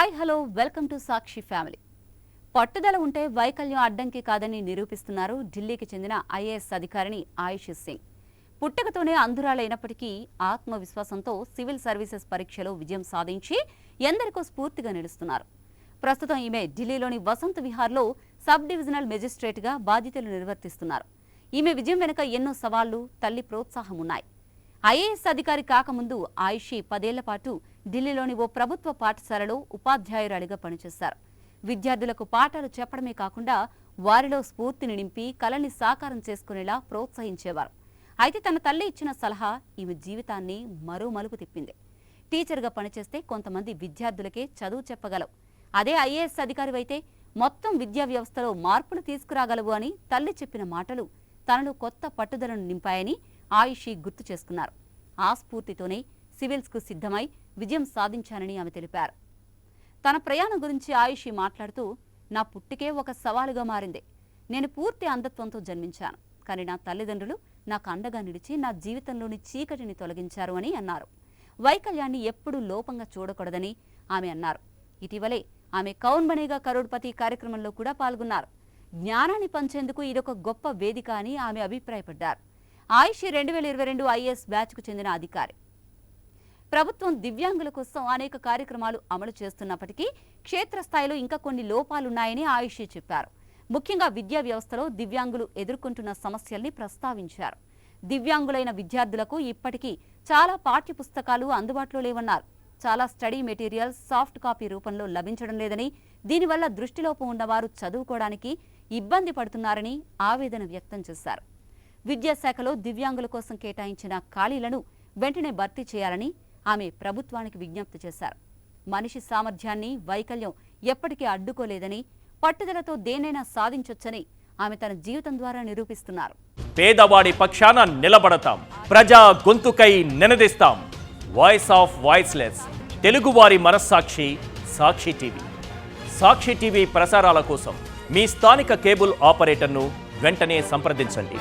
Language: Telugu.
Hi hello welcome to Sakshi family. పట్టుదల ఉంటే వైకల్యం అడ్డంకి కాదని నిరూపిస్తున్నారు ఢిల్లీకి చెందిన ఐఏఎస్ అధికారిని ఆయుష్ సింగ్. పుట్టకతోనే అంధురాలైనప్పటికీ ఆత్మవిశ్వాసంతో సివిల్ సర్వీసెస్ పరీక్షలో విజయం సాధించి ఎందరికో స్ఫూర్తిగా నిలుస్తున్నారు. ప్రస్తుతం ఈమె ఢిల్లీలోని వసంత్ విహార్లో సబ్ డివిజనల్ మెజిస్ట్రేట్గా బాధ్యతలు నిర్వర్తిస్తున్నారు. ఈమె విజయం వెనుక ఎన్నో సవాళ్లు, తల్లి ప్రోత్సాహం ఉన్నాయి. ఐఏఎస్ అధికారి కాకముందు ఆయుషి 10 ఏళ్ల పాటు ఢిల్లీలోని ఓ ప్రభుత్వ పాఠశాలలో ఉపాధ్యాయురాలిగా పనిచేశారు. విద్యార్థులకు పాఠాలు చెప్పడమే కాకుండా వారిలో స్ఫూర్తిని నింపి కళని సాకారం చేసుకునేలా ప్రోత్సహించేవారు. అయితే తన తల్లి ఇచ్చిన సలహా ఈమె జీవితాన్ని మరో మలుపు తిప్పింది. టీచర్గా పనిచేస్తే కొంతమంది విద్యార్థులకే చదువు చెప్పగలవు, అదే ఐఏఎస్ అధికారివైతే మొత్తం విద్యా వ్యవస్థలో మార్పులు తీసుకురాగలవు అని తల్లి చెప్పిన మాటలు తనలో కొత్త పట్టుదలను నింపాయని ఆయుషి గుర్తు చేసుకున్నారు. ఆ స్ఫూర్తితోనే సివిల్స్కు సిద్ధమై విజయం సాధించానని ఆమె తెలిపారు. తన ప్రయాణం గురించి ఆయుషి మాట్లాడుతూ, నా పుట్టికే ఒక సవాలుగా మారింది. నేను పూర్తి అంధత్వంతో జన్మించాను, కానీ నా తల్లిదండ్రులు నాకు అండగా నిలిచి నా జీవితంలోని చీకటిని తొలగించారు అని అన్నారు. వైకల్యాన్ని ఎప్పుడూ లోపంగా చూడకూడదని ఆమె అన్నారు. ఇటీవలే ఆమె కౌన్ బనేగా కరోడ్పతి కార్యక్రమంలో కూడా పాల్గొన్నారు. జ్ఞానాన్ని పంచేందుకు ఇదొక గొప్ప వేదిక అని ఆమె అభిప్రాయపడ్డారు. ఆయుషి 2022 ఐఏఎస్ బ్యాచ్కు చెందిన అధికారి. ప్రభుత్వం దివ్యాంగుల కోసం అనేక కార్యక్రమాలు అమలు చేస్తున్నప్పటికీ క్షేత్రస్థాయిలో ఇంకా కొన్ని లోపాలున్నాయని ఆయుషి చెప్పారు. ముఖ్యంగా విద్యా వ్యవస్థలో దివ్యాంగులు ఎదుర్కొంటున్న సమస్యల్ని ప్రస్తావించారు. దివ్యాంగులైన విద్యార్థులకు ఇప్పటికీ చాలా పాఠ్యపుస్తకాలు అందుబాటులో లేవన్నారు. చాలా స్టడీ మెటీరియల్స్ సాఫ్ట్ కాపీ రూపంలో లభించడం లేదని, దీనివల్ల దృష్టిలోపం ఉన్నవారు చదువుకోవడానికి ఇబ్బంది పడుతున్నారని ఆవేదన వ్యక్తం చేశారు. విద్యాశాఖలో దివ్యాంగుల కోసం కేటాయించిన ఖాళీలను వెంటనే భర్తీ చేయాలని ఆమె ప్రభుత్వానికి విజ్ఞప్తి చేశారు. మనిషి సామర్థ్యాన్ని వైకల్యం ఎప్పటికీ అడ్డుకోలేదని, పట్టుదలతో దేనైనా సాధించొచ్చని ఆమె తన జీవితం ద్వారా నిరూపిస్తున్నారు. పేదవాడి పక్షాన నిలబడతాం, ప్రజా గొంతుకై నినదిస్తాం. వాయిస్ ఆఫ్ వాయిస్లెస్, తెలుగువారి మనస్సాక్షి సాక్షి టీవీ. సాక్షి టీవీ ప్రసారాల కోసం మీ స్థానిక కేబుల్ ఆపరేటర్ను వెంటనే సంప్రదించండి.